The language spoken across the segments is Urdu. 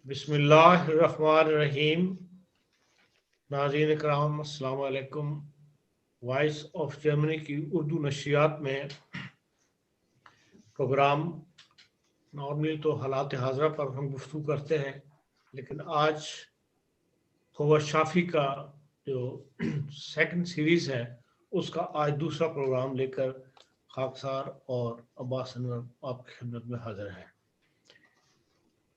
بسم اللہ الرحمن الرحیم. ناظرین کرام السلام علیکم. وائس آف جرمنی کی اردو نشریات میں پروگرام نارملی تو حالات حاضرہ پر ہم گفتگو کرتے ہیں، لیکن آج ہوا شافی کا جو سیکنڈ سیریز ہے اس کا آج دوسرا پروگرام لے کر خاکسار اور عباس انور آپ کی خدمت میں حاضر ہے.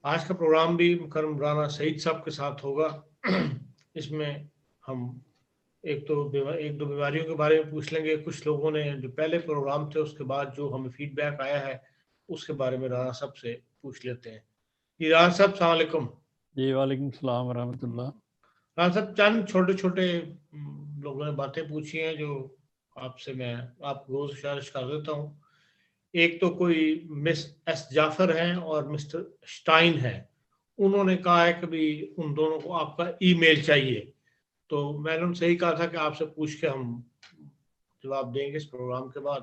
آج کا پروگرام بھی مکرم رانا سعید صاحب کے ساتھ ہوگا. اس میں ہم ایک دو بیماریوں کے بارے میں پوچھ لیں گے. کچھ لوگوں نے جو پہلے پروگرام تھے اس کے بعد جو ہمیں فیڈ بیک آیا ہے اس کے بارے میں رانا صاحب سے پوچھ لیتے ہیں. جی رانا صاحب السلام علیکم. جی وعلیکم السلام ورحمۃ اللہ. رانا صاحب چند چھوٹے چھوٹے لوگوں نے باتیں پوچھی ہیں جو آپ سے میں آپ کو گزارش کر دیتا ہوں. ایک تو کوئی مس ایس جعفر ہیں اور مسٹر اسٹائن ہے. انہوں نے کہا ہے کہ بھی ان دونوں کو آپ کا ای میل چاہیے، تو میں نے ان سے ہی کہا تھا کہ آپ سے پوچھ کے ہم جواب دیں گے اس پروگرام کے بعد.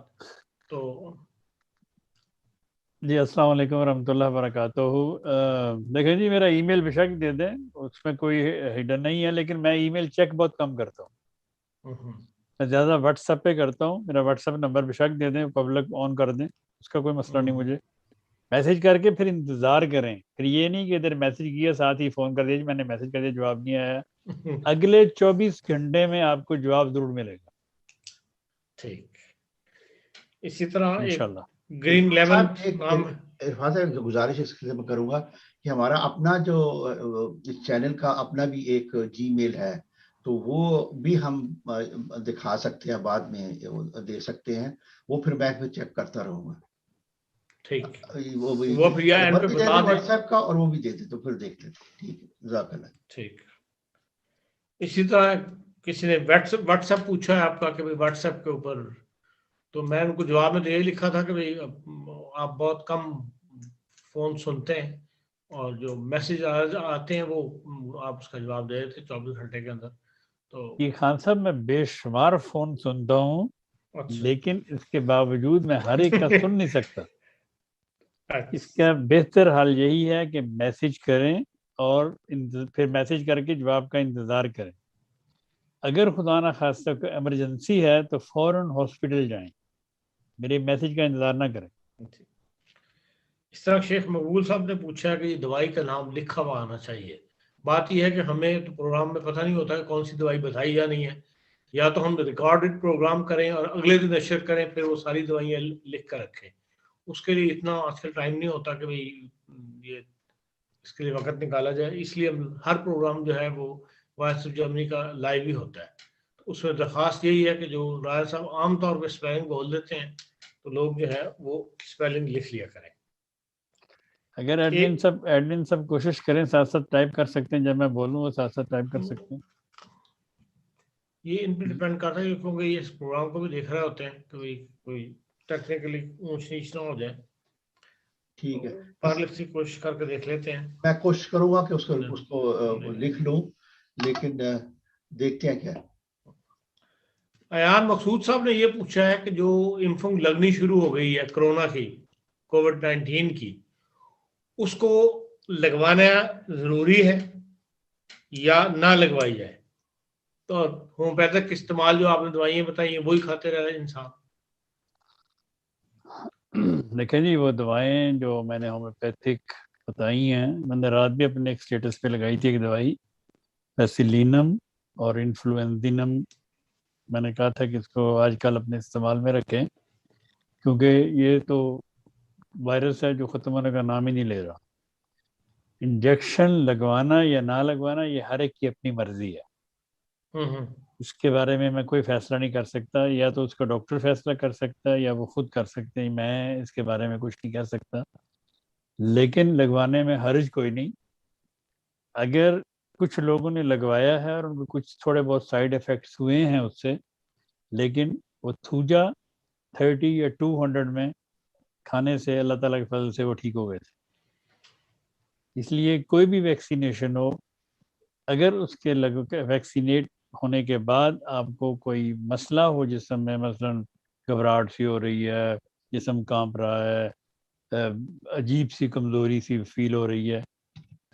تو جی السلام علیکم ورحمۃ اللہ وبرکاتہ. دیکھیں جی میرا ای میل بے شک دے دیں، اس میں کوئی ہڈن نہیں ہے، لیکن میں ای میل چیک بہت کم کرتا ہوں. میں زیادہ واٹس ایپ پہ کرتا ہوں. میرا واٹس ایپ نمبر بے شک دے دیں، پبلک آن کر دیں، اس کا کوئی مسئلہ نہیں. مجھے میسج کر کے پھر انتظار کریں، پھر یہ نہیں کہ ادھر میسج کیا ساتھ ہی فون کر دیا میں نے میسج کر دیا جواب نہیں آیا. اگلے 24 گھنٹے میں آپ کو جواب ضرور ملے گا. ٹھیک. اسی طرح انشاءاللہ. گرین لیمن نام عرفان صاحب گزارش اس سے میں کروں گا کہ ہمارا اپنا جو اس چینل کا اپنا بھی ایک جی میل ہے، تو وہ بھی ہم دکھا سکتے ہیں، بعد میں دے سکتے ہیں. وہ پھر میں چیک کرتا رہوں گا. ٹھیک. وہ پھر یا نمبر بھی دے دیں واٹس ایپ کا، اور وہ بھی دے دیں، تو پھر دیکھ لیتے. ٹھیک ہے، جزاک اللہ. ٹھیک. اسی طرح کسی نے واٹس ایپ پوچھا ہے آپ کا کہ واٹس ایپ کے اوپر، تو میں ان کو جواب میں تو یہی لکھا تھا کہ آپ بہت کم فون سنتے ہیں اور جو میسج آتے ہیں وہ آپ اس کا جواب دے دیتے 24 گھنٹے کے اندر. تو خان صاحب میں بے شمار فون سنتا ہوں، لیکن اس کے باوجود میں ہر ایک کا سن نہیں سکتا. اس کا بہتر حال یہی ہے کہ میسج کریں اور پھر میسج کر کے جواب کا انتظار کریں. اگر خدا نہ خواستہ کوئی ایمرجنسی ہے تو فوراً ہاسپٹل جائیں، میرے میسج کا انتظار نہ کریں. اس طرح شیخ مقبول صاحب نے پوچھا کہ دوائی کا نام لکھا ہوا آنا چاہیے. بات یہ ہے کہ ہمیں تو پروگرام میں پتہ نہیں ہوتا کہ کون سی دوائی بتائی یا نہیں ہے. یا تو ہم ریکارڈڈ پروگرام کریں اور اگلے دن نشر کریں، پھر وہ ساری دوائیاں لکھ کر رکھیں. اس کے لیے اتنا آج کل ٹائم نہیں ہوتا کہ بھئی یہ اس کے لیے وقت نکالا جائے. اس لیے ہر پروگرام جو ہے وہ وائس آف جرمنی کا لائیو ہی ہوتا ہے. اس میں درخواست یہی ہے کہ جو راجہ صاحب عام طور پہ اسپیلنگ بول دیتے ہیں تو لوگ جو ہے وہ اسپیلنگ لکھ لیا کریں. اگر ایڈمن سب کوشش کریں ساتھ ساتھ ٹائپ کر سکتے ہیں، جب میں بولوں وہ ساتھ ساتھ ٹائپ کر سکتے ہیں. یہ ان پہ ڈیپینڈ کرتا ہے کیونکہ یہ اس پروگرام کو بھی دیکھ رہے ہوتے ہیں کہ کوئی ٹیکنیکلی اونچ نیچ نہ ہو جائے. ٹھیک ہے، پارلکس کی کوشش کر کے دیکھ لیتے ہیں. میں کوشش کروں گا کہ اس کو لکھ لوں، لیکن دیکھتے ہیں کیا. ایان مقصود صاحب نے یہ پوچھا ہے کہ جو انفنگ لگنی شروع ہو گئی ہے کرونا کی، کووڈ-19 کی، اس کو لگوانا ضروری ہے یا نہ لگوائی جائے؟ تو ہومیوپیتھک استعمال جو آپ نے دوائیاں بتائی ہیں وہی کھاتے رہے انسان. دیکھیں جی وہ دوائیں جو میں نے ہومیوپیتھک بتائی ہیں، میں نے رات بھی اپنے ایک سٹیٹس پہ لگائی تھی ایک دوائی پیسیلینم اور انفلوئنزینم. میں نے کہا تھا کہ اس کو آج کل اپنے استعمال میں رکھیں، کیونکہ یہ تو وائرس ہے جو ختم ہونے کا نام ہی نہیں لے رہا. انجیکشن لگوانا یا نہ لگوانا یہ ہر ایک کی اپنی مرضی ہے. اس کے بارے میں میں کوئی فیصلہ نہیں کر سکتا، یا تو اس کا ڈاکٹر فیصلہ کر سکتا ہے یا وہ خود کر سکتے ہیں. میں اس کے بارے میں کچھ نہیں کہہ سکتا، لیکن لگوانے میں حرج کوئی نہیں. اگر کچھ لوگوں نے لگوایا ہے اور ان کو کچھ تھوڑے بہت سائیڈ ایفیکٹس ہوئے ہیں اس سے، لیکن وہ تھوجا 30 یا 200 میں کھانے سے اللہ تعالیٰ کے فضل سے وہ ٹھیک ہو گئے تھے. اس لیے کوئی بھی ویکسینیشن ہو، اگر اس کے ویکسینیٹ ہونے کے بعد آپ کو کوئی مسئلہ ہو جسم میں، مثلا گھبراہٹ سی ہو رہی ہے، جسم کانپ رہا ہے، عجیب سی کمزوری سی فیل ہو رہی ہے،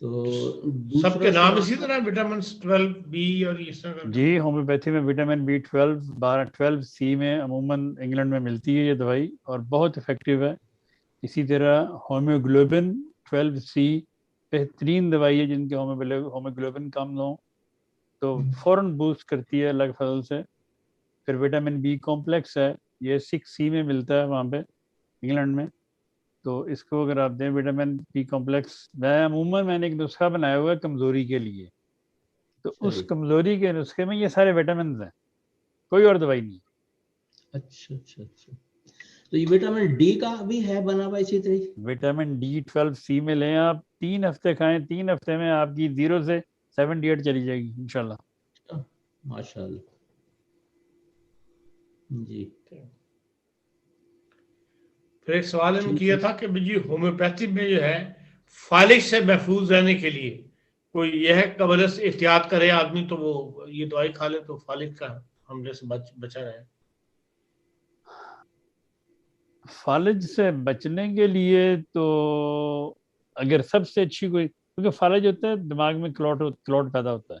تو سب کے دوسرا نام سوال اسی طرح وٹامن 12 بی اور اس طرح کا؟ جی ہومیوپیتھی میں وٹامن B12 12 سی میں عموماً انگلینڈ میں ملتی ہے یہ دوائی اور بہت افیکٹو ہے. اسی طرح ہومیوگلوبن 12C بہترین دوائی ہے جن کے ہومیوگلوبن کم ہو تو فوراً بوسٹ کرتی ہے اللہ کے فضل سے. پھر وٹامن B کمپلیکس ہے یہ 6C میں ملتا ہے وہاں پہ انگلینڈ میں, تو اس کو اگر آپ دیں وٹامن B کمپلیکس. میں نے ایک نسخہ بنایا ہوا ہے کمزوری کے لیے, تو اس کمزوری کے نسخے میں یہ سارے وٹامنز ہیں, کوئی اور دوائی نہیں. اچھا اچھا اچھا, تو یہ وٹامن ڈی کا بھی ہے بنا ہوا اسی طرح؟ وٹامن D12C میں لیں آپ, 3 ہفتے کھائیں, 3 ہفتے میں آپ کی 0 سے 78 چلی جائے گی انشاءاللہ. ماشاء اللہ جی. پھر ایک سوال انہوں نے کیا تھا کہ جی ہومیوپیتھی میں جو ہے فالج سے محفوظ رہنے کے لیے کوئی یہ ہے قبل سے احتیاط کرے آدمی تو وہ یہ دوائی کھا لے تو فالج کا حملے سے بچا رہے. فالج سے بچنے کے لیے تو اگر سب سے اچھی کوئی, کیونکہ فالج ہوتا ہے دماغ میں کلوٹ پیدا ہوتا ہے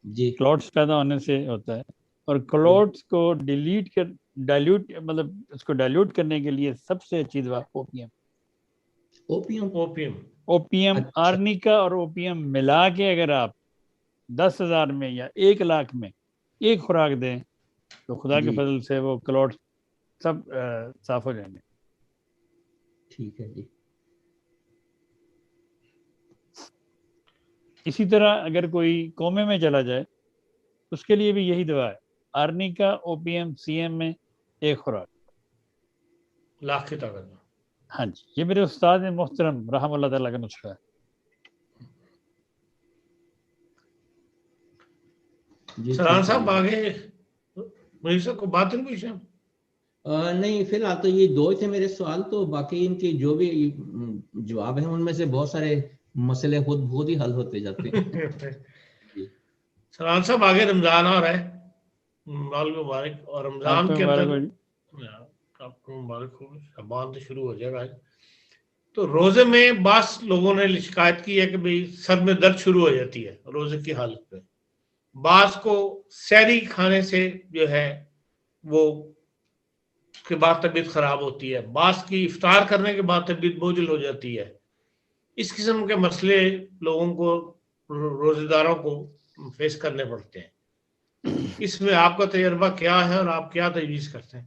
جی, کلوٹس پیدا ہونے سے ہوتا ہے, اور کلوٹس کو ڈائلیوٹ مطلب اس کو ڈائلیوٹ کرنے کے لیے سب سے اچھی دوا اوپیم آرنیکا اور اوپیم ملا کے اگر آپ 10,000 میں یا 1,00,000 میں ایک خوراک دیں تو خدا کے فضل سے وہ کلوٹ سب صاف ہو جائیں گے. ٹھیک ہے جی. اسی طرح اگر کوئی کومے میں چلا جائے اس کے لیے بھی یہی دوا ہے, آرنیکا اوپیم CM میں ایک خوراک. لاکھ کی طاقت. ہاں جی, یہ میرے استاد محترم رحم اللہ تعالیٰ کا نسخہ ہے. سرحان صاحب آگے مجھ سے کوئی بات نہیں پوچھیں؟ نہیں فی الحال تو یہ 2 تھے میرے سوال, تو باقی ان کے جو بھی جواب ہیں ان میں سے بہت سارے مسئلے خود ہی حل ہوتے جاتے ہیں. سرحان صاحب آگے رمضان آ رہا ہے, مبارک, اور رمضان کے اندر آپ کو مبارک ہو, شعبان تو شروع ہو جائے گا. تو روزے میں بعض لوگوں نے شکایت کی ہے کہ بھئی سر میں درد شروع ہو جاتی ہے روزے کی حالت میں. بعض کو سحری کھانے سے جو ہے وہ اس کے بعد طبیعت خراب ہوتی ہے, بعض کی افطار کرنے کے بعد طبیعت بوجھل ہو جاتی ہے. اس قسم کے مسئلے لوگوں کو روزے داروں کو فیس کرنے پڑتے ہیں. اس میں آپ کا تجربہ کیا ہے اور آپ کیا تجویز کرتے ہیں؟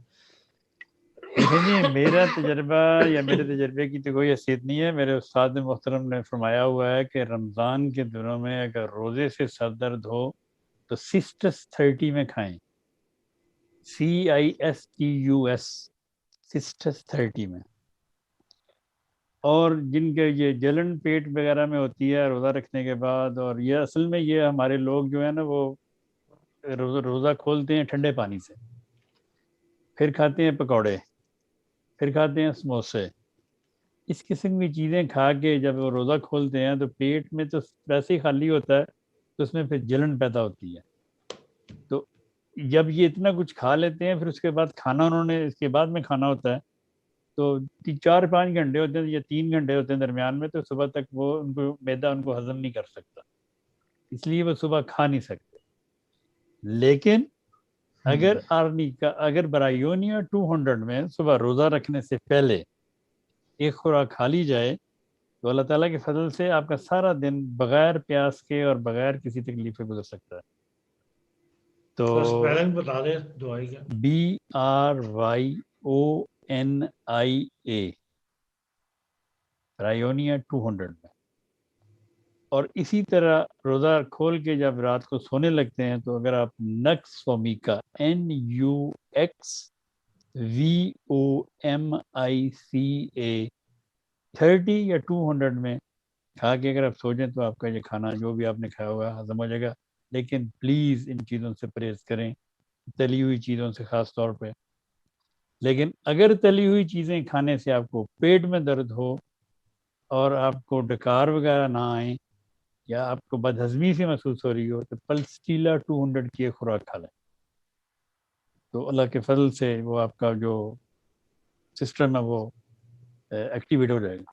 دیکھیں جی, میرا تجربہ یا میرے تجربے کی تو کوئی حیثیت نہیں ہے. میرے استاد محترم نے فرمایا ہوا ہے کہ رمضان کے دنوں میں اگر روزے سے سر درد ہو تو سسٹس 30 میں کھائیں, CISTUS سسٹس 30 میں. اور جن کے یہ جلن پیٹ وغیرہ میں ہوتی ہے روزہ رکھنے کے بعد, اور یہ اصل میں یہ ہمارے لوگ جو ہے نا وہ روزہ کھولتے ہیں ٹھنڈے پانی سے, پھر کھاتے ہیں پکوڑے, پھر کھاتے ہیں سموسے, اس قسم کی چیزیں کھا کے جب وہ روزہ کھولتے ہیں تو پیٹ میں تو ویسے ہی خالی ہوتا ہے, تو اس میں پھر جلن پیدا ہوتی ہے. تو جب یہ اتنا کچھ کھا لیتے ہیں پھر اس کے بعد کھانا انہوں نے اس کے بعد میں کھانا ہوتا ہے, تو 4-5 گھنٹے ہوتے ہیں یا 3 گھنٹے ہوتے ہیں درمیان میں, تو صبح تک وہ ان کو معدہ ان کو ہضم نہیں کر سکتا, اس لیے وہ صبح کھا نہیں سکتے. لیکن اگر برائیونیا 200 میں صبح روزہ رکھنے سے پہلے ایک خوراک کھا لی جائے تو اللہ تعالیٰ کے فضل سے آپ کا سارا دن بغیر پیاس کے اور بغیر کسی تکلیف کے گزر سکتا ہے. تو بتا دیں دعائی کا BRYONIA برائیونیا 200 میں. اور اسی طرح روزہ کھول کے جب رات کو سونے لگتے ہیں تو اگر آپ نکس وومیکا NUXVOMICA 30 یا 200 میں کھا کے اگر آپ سو جائیں تو آپ کا یہ کھانا جو بھی آپ نے کھایا ہوگا ہضم ہو جائے گا. لیکن پلیز ان چیزوں سے پرہیز کریں, تلی ہوئی چیزوں سے خاص طور پہ. لیکن اگر تلی ہوئی چیزیں کھانے سے آپ کو پیٹ میں درد ہو اور آپ کو ڈکار وغیرہ نہ آئیں یا آپ کو بد ہضمی سے محسوس ہو رہی ہو تو پلسٹیلا 200 کی ایک خوراک کھا لیں, تو اللہ کے فضل سے وہ آپ کا جو سسٹم ہے وہ ایکٹیویٹ ہو جائے گا.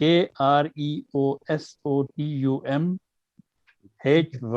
KREOSOTUM HYDRASTIS,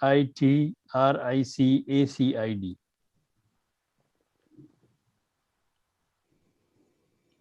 NITRICACID।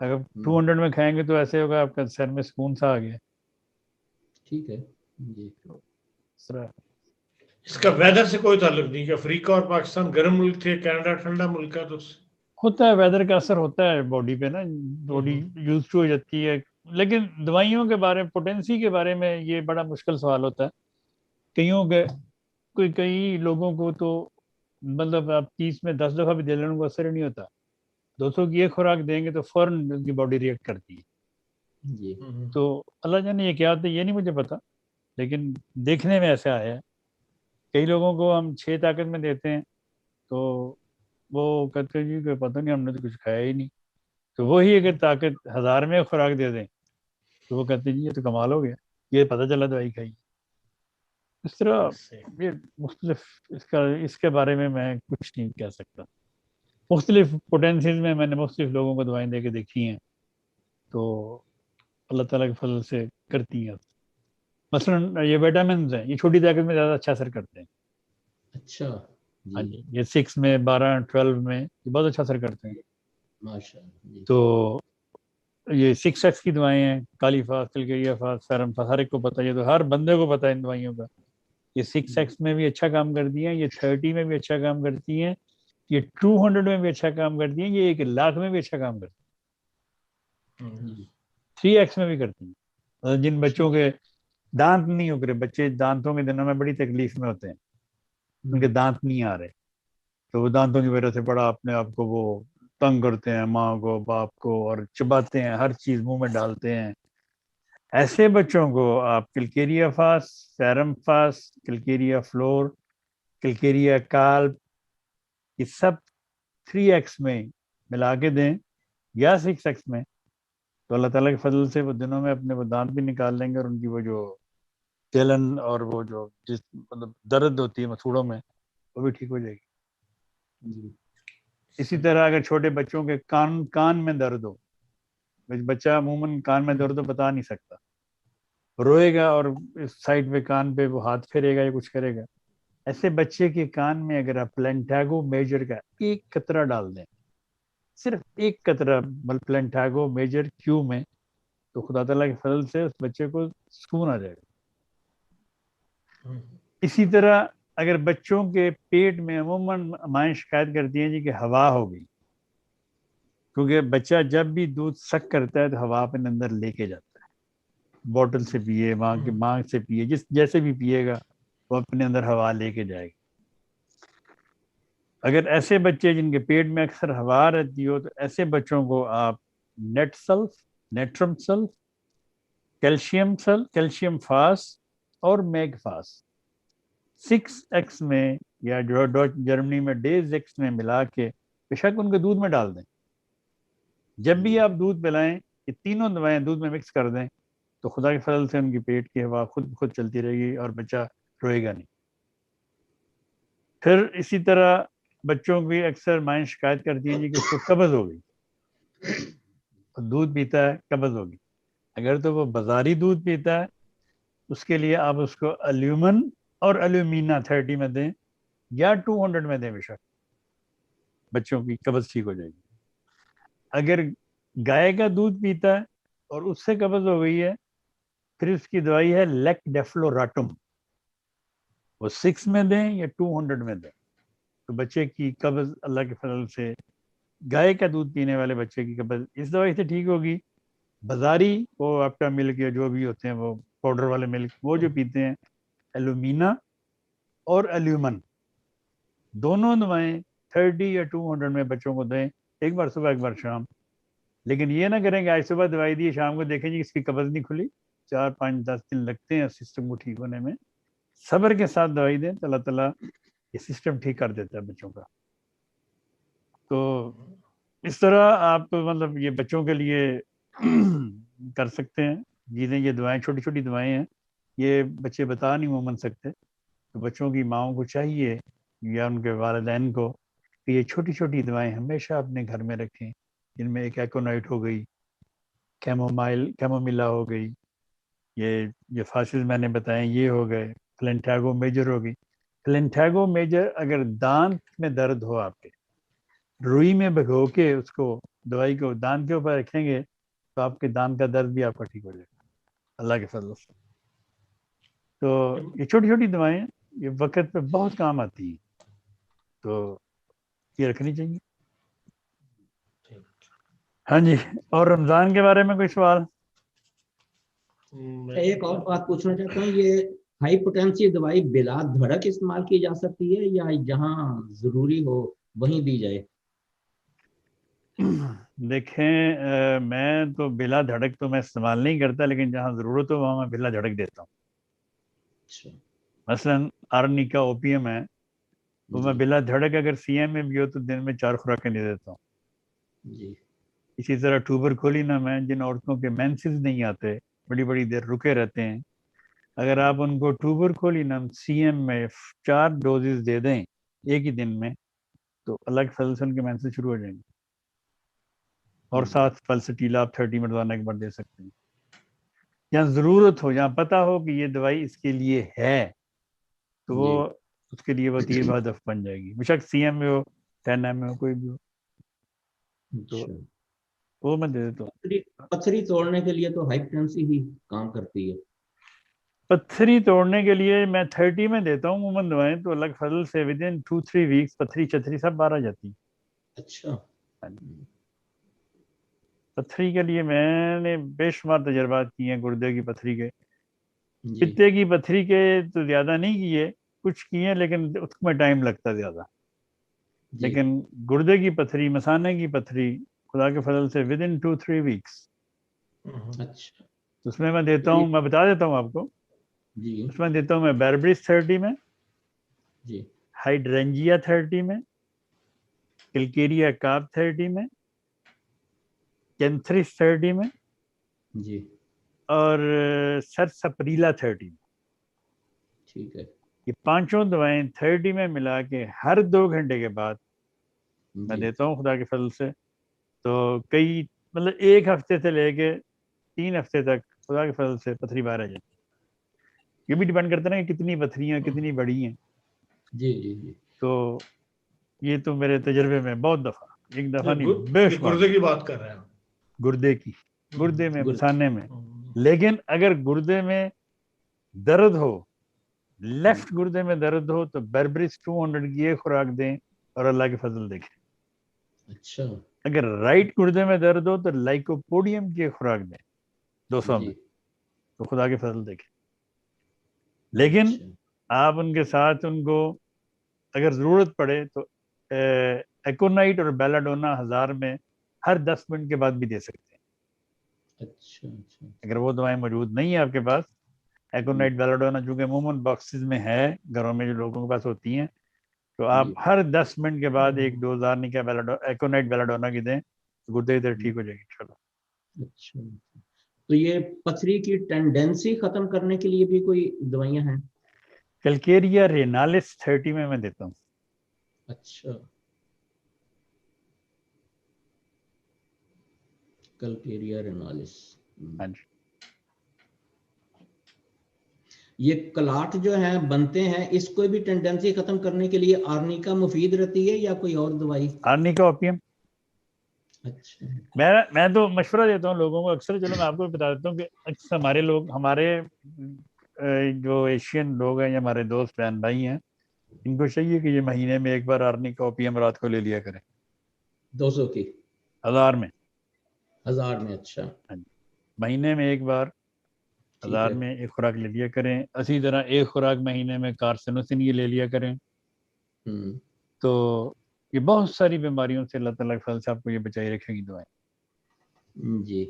اگر 200 میں کھائیں گے تو ایسے ہوگا آپ کا سر میں سکون سا آ گیا. ٹھیک ہے جی. اس کا ویدر سے کوئی تعلق نہیں کہ افریقہ اور پاکستان گرم ملک تھے، کینیڈا ٹھنڈا ملک ہے، تو ہوتا ہے ویدر کا اثر ہوتا ہے باڈی پہ نا، باڈی یوز ٹو ہو جاتی ہے. لیکن دوائیوں کے بارے میں، پوٹینسی کے بارے میں یہ بڑا مشکل سوال ہوتا ہے. کئی لوگوں کو تو مطلب آپ 30 میں 10 دفعہ بھی دے لیں ان کو اثر ہی نہیں ہوتا. 200 کی ایک خوراک دیں گے تو فوراً ان کی باڈی ریئیکٹ کرتی ہے. جی تو اللہ جانے یہ کیا ہوتا ہے یہ نہیں مجھے پتا، لیکن دیکھنے میں ایسا آیا ہے. کئی لوگوں کو ہم 6 طاقت میں دیتے ہیں تو وہ کہتے ہیں جی کہ پتہ نہیں ہم نے تو کچھ کھایا ہی نہیں. تو وہی اگر طاقت 1000 میں خوراک دے دیں تو وہ کہتے ہیں جی یہ تو کمال ہو گیا، یہ پتہ چلا دوائی کھائی. اس طرح یہ مختلف اس کے بارے میں کچھ نہیں کہہ سکتا. مختلف پوٹینسیز میں نے مختلف لوگوں کو دوائیں دے کے دیکھی ہیں تو اللہ تعالیٰ کے فضل سے کرتی ہیں. مثلا یہ وٹامنز ہیں، یہ چھوٹی طاقت میں زیادہ اچھا اثر کرتے ہیں. اچھا ہاں جی، یہ 6 میں 12 12 میں یہ بہت اچھا اثر کرتے ہیں. ماشاءاللہ. تو یہ 6X کی دوائیں ہیں، کالی فاس، کلکیریا فاس، سیرم فاس، ہر ایک کو پتہ ہے، یہ تو ہر بندے کو پتہ ہے ان دوائیوں کا. یہ 6X میں بھی اچھا کام کرتی ہیں، یہ 30 میں بھی اچھا کام کرتی ہیں، یہ 200 میں بھی اچھا کام کرتی ہیں، یہ 1,00,000 میں بھی اچھا کام کرتی ہیں، 3X میں بھی کرتی ہیں. جن بچوں کے دانت نہیں اگرے، بچے دانتوں کے دنوں میں بڑی تکلیف میں ہوتے ہیں، ان کے دانت نہیں آ رہے تو وہ دانتوں کی وجہ سے بڑا اپنے آپ کو وہ تنگ کرتے ہیں، ماں کو باپ کو، اور چباتے ہیں، ہر چیز منہ میں ڈالتے ہیں. ایسے بچوں کو آپ کلکیریا فاس، سیرم فاس، کلکیریا فلور، کلکیریا کالب، یہ سب 3X میں ملا کے دیں یا 6X میں، تو اللہ تعالیٰ کے فضل سے وہ دنوں میں اپنے وہ دانت بھی نکال لیں گے، اور ان کی وہ جو جلن اور وہ جو جس مطلب درد ہوتی ہے مسوڑوں میں وہ بھی ٹھیک ہو جائے گی. اسی طرح اگر چھوٹے بچوں کے کان میں درد ہو، بچہ عموماً کان میں درد ہو بتا نہیں سکتا، روئے گا اور اس سائڈ پہ کان پہ وہ ہاتھ پھیرے گا یا کچھ کرے گا، ایسے بچے کے کان میں اگر آپ پلینٹاگو میجر کا 1 قطرہ ڈال دیں، صرف 1 قطرہ پلینٹاگو میجر کیو میں، تو خدا تعالیٰ کے فضل سے اس بچے کو سکون آ جائے گا. اسی طرح اگر بچوں کے پیٹ میں عموماً مائیں شکایت کرتی ہیں جی کہ ہوا ہو گئی، کیونکہ بچہ جب بھی دودھ سک کرتا ہے تو ہوا اپنے اندر لے کے جاتا ہے، بوٹل سے پیے، ماں سے پیے، جیسے بھی پیے گا وہ اپنے اندر ہوا لے کے جائے گا. اگر ایسے بچے جن کے پیٹ میں اکثر ہوا رہتی ہو تو ایسے بچوں کو آپ نیٹ سلف، نیٹرم سلف، کیلشیم فاس اور میگ فاس 6X میں یا جرمنی میں ڈیز ایکس میں ملا کے بے شک ان کے دودھ میں ڈال دیں. جب بھی آپ دودھ پلائیں یہ تینوں دوائیں دودھ میں مکس کر دیں تو خدا کے فضل سے ان کی پیٹ کی ہوا خود چلتی رہے گی اور بچہ روئے گا نہیں. پھر اسی طرح بچوں کی اکثر مائیں شکایت کرتی ہیں جی کہ اس کو قبض ہو گئی، دودھ پیتا ہے قبض ہوگی. اگر تو وہ بازاری دودھ پیتا ہے اس کے لیے آپ اس کو الیومن اور الومینا 30 میں دیں یا 200 میں دیں، بے شک بچوں کی قبض ٹھیک ہو جائے گی. اگر گائے کا دودھ پیتا ہے اور اس سے قبض ہو گئی ہے پھر اس کی دوائی ہے لیک ڈیفلوراٹم، وہ 6 میں دیں یا 200 میں دیں تو بچے کی قبض اللہ کے فضل سے، گائے کا دودھ پینے والے بچے کی قبض اس دوائی سے ٹھیک ہوگی. بازاری وہ آپ کا ملک یا جو بھی ہوتے ہیں وہ پاؤڈر والے ملک وہ جو پیتے ہیں، ایلومینا اور ایلیومن دونوں دوائیں 30 یا 200 میں بچوں کو دیں، ایک بار صبح ایک بار شام. لیکن یہ نہ کریں کہ آج صبح دوائی دی شام کو دیکھیں جی اس کی قبض نہیں کھلی، 4 5 10 دن لگتے ہیں سسٹم کو ٹھیک ہونے میں. صبر کے ساتھ دوائی دیں تو اللہ تعالیٰ یہ سسٹم ٹھیک کر دیتا ہے بچوں کا. تو اس طرح آپ مطلب یہ بچوں کے لیے کر سکتے ہیں چیزیں. یہ دوائیں چھوٹی چھوٹی دوائیں ہیں، یہ بچے بتا نہیں عموماً سکتے، تو بچوں کی ماؤں کو چاہیے یا ان کے والدین کو کہ یہ چھوٹی چھوٹی دوائیں ہمیشہ اپنے گھر میں رکھیں، جن میں ایک ایکونائٹ ہو گئی، کیمومیلا ہو گئی، یہ فاسز میں نے بتائے یہ ہو گئے، پلینٹاگو میجر ہو گئی. پلینٹاگو میجر اگر دانت میں درد ہو آپ کے، روئی میں بھگو کے اس کو دوائی کو دان کے اوپر رکھیں گے تو آپ کے دان کا درد بھی آپ کا ٹھیک ہو جائے گا اللہ کے فضل سے. تو یہ چھوٹی چھوٹی دوائیں یہ وقت پہ بہت کام آتی ہیں, تو یہ رکھنی چاہیے. ہاں جی, اور رمضان کے بارے میں کوئی سوال؟ ایک اور بات پوچھنا چاہتا ہوں, یہ ہائی پوٹینسی دوائی بلا دھڑک استعمال کی جا سکتی ہے یا جہاں ضروری ہو وہیں دی جائے؟ دیکھیں میں تو بلا دھڑک تو میں استعمال نہیں کرتا, لیکن جہاں ضرورت ہو وہاں میں بلا دھڑک دیتا ہوں. مثلاً آرنیکا اوپیم ہے تو میں بلا دھڑک اگر سی ایم میں بھی ہو تو دن میں 4 خوراکیں دے دیتا ہوں. جی. اسی طرح ٹوبر کھولینا میں جن عورتوں کے مینسز نہیں آتے, بڑی بڑی دیر رکے رہتے ہیں, اگر آپ ان کو ٹوبر کھولینم سی ایم میں 4 ڈوزز دے دیں ایک ہی دن میں تو اللہ کے فضل سے ان کے مینسز شروع ہو جائیں گے. اور ساتھ پلسٹیلا آپ 30 منٹ روزانہ ایک بار دے سکتے ہیں. جہاں ضرورت ہو, جہاں پتہ ہو کہ یہ دوائی اس کے لیے ہے تو وہ اس کے لیے وہ 3 ہدف بن جائے گی, بے شک سی ایم میں ہو 10 ایم میں ہو کوئی بھی ہو, تو وہ میں دے دیتا ہوں. پتھری توڑنے کے لیے تو ہائی پوٹینسی ہی کام کرتی ہے. پتھری توڑنے کے لیے میں 30 میں دیتا ہوں عموماً دوائیں, تو اللہ کے فضل سے ود ان 2-3 ویکس پتھری چتھری سب باہر آ جاتی ہیں. اچھا. پتھری کے لیے میں نے بے شمار تجربات کیے ہیں, گردے کی پتھری کے, پتے کی پتھری کے تو زیادہ نہیں کیے, کچھ کیے لیکن اس میں ٹائم لگتا زیادہ. لیکن گردے کی پتھری, مثانے کی پتھری خدا کے فضل سے ود ان 2-3 ویکس. اچھا. اس میں دیتا ہوں, میں بتا دیتا ہوں آپ کو, اس میں دیتا ہوں میں بیربریس 30 میں, ہائیڈرینجیا 30 میں, کلکیریا کاپ 30 میں, کینتھرس 30 میں, اور سرسپریلا 30 میں. ٹھیک ہے. یہ 5 دوائیں 30 میں ملا کے ہر 2 گھنٹے کے بعد میں دیتا ہوں خدا کے فضل سے. تو کئی مطلب 1 ہفتے سے لے کے 3 ہفتے تک خدا کے فضل سے پتھری باہر آ جاتی. یہ بھی ڈیپینڈ کرتا ہے نا کہ کتنی پتھریاں کتنی بڑی ہیں. تو یہ تو میرے تجربے میں بہت دفعہ, ایک دفعہ نہیں بے شمار. گردے کی بات کر رہے ہیں, گردے کی, گردے میں مثانے میں. لیکن اگر گردے میں درد ہو, لیفٹ گردے میں درد ہو, تو بیربریس 200 کی ایک خوراک دیں اور اللہ کے فضل دیکھیں. اچھا. اگر رائٹ گردے میں درد ہو تو لائکوپوڈیم کی ایک خوراک دیں 200 میں, تو خدا کے فضل دیکھیں. لیکن آپ ان کے ساتھ ان کو اگر ضرورت پڑے تو ایکونائٹ اور بیلاڈونا 1000 میں ہر 10 منٹ کے بعد بھی دے سکتے ہیں. اچھا. اگر وہ دوائیں موجود نہیں ہیں آپ کے پاس, ایکونائٹ بیلاڈونا چونکہ عموماً باکسز میں ہے گھروں میں جو لوگوں کے پاس ہوتی ہیں, تو آپ ہر 10 منٹ کے بعد ایک ڈوز آرنیکا ایکونائٹ بیلاڈونا کی دیں, گردے ادھر ٹھیک ہو جائے گی انشاءاللہ. اچھا. تو یہ پتھری کی ٹینڈنسی ختم کرنے کے لیے بھی کوئی دوائیاں ہیں؟ کلکیریا رینالس 30 میں دیتا ہوں. اچھا. کلکیریا رینالس. ہاں جی. یہ کلاٹ جو ہیں بنتے ہیں, اس کو بھی ٹینڈنسی ختم کرنے کے لیے آرنیکا مفید رہتی ہے یا کوئی اور دوائی؟ آرنیکا اوپیم. اچھا. میں تو مشورہ دیتا ہوں لوگوں کو اکثر, چلو میں آپ کو بتا دیتا ہوں کہ اکثر ہمارے لوگ, ہمارے جو ایشین لوگ ہیں یا ہمارے دوست بہن بھائی ہیں, ان کو چاہیے کہ یہ مہینے میں ایک بار آرنیکا اوپیم رات کو لے لیا کریں. 200 کی 1000 میں. 1000 میں. اچھا. مہینے میں ایک بار 1000 میں ایک خوراک لے لیا کریں. اسی طرح ایک خوراک مہینے میں کارسینوسن کی لے لیا کریں. تو یہ بہت ساری بیماریوں سے اللہ تعالیٰ کے فضل سے آپ کو یہ بچائی رکھے گی دعائیں. جی.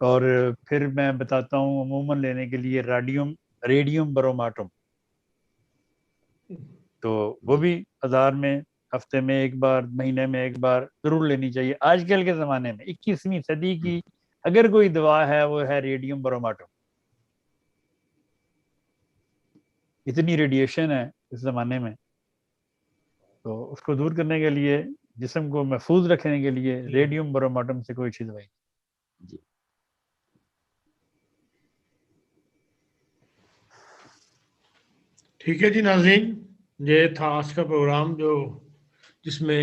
اور پھر میں بتاتا ہوں عموماً لینے کے لیے ریڈیم بروماٹم, تو وہ بھی 1000 میں ہفتے میں ایک بار, مہینے میں ایک بار ضرور لینی چاہیے. آج کل کے زمانے میں 21ویں صدی کی اگر کوئی دوا ہے وہ ہے ریڈیم بروماٹم. اتنی ریڈیشن ہے اس زمانے میں, تو اس کو دور کرنے کے لیے, جسم کو محفوظ رکھنے کے لیے ریڈیم بروماٹم سے کوئی اچھی دوائی. جی. ٹھیک ہے جی ناظرین, یہ تھا آج کا پروگرام جس میں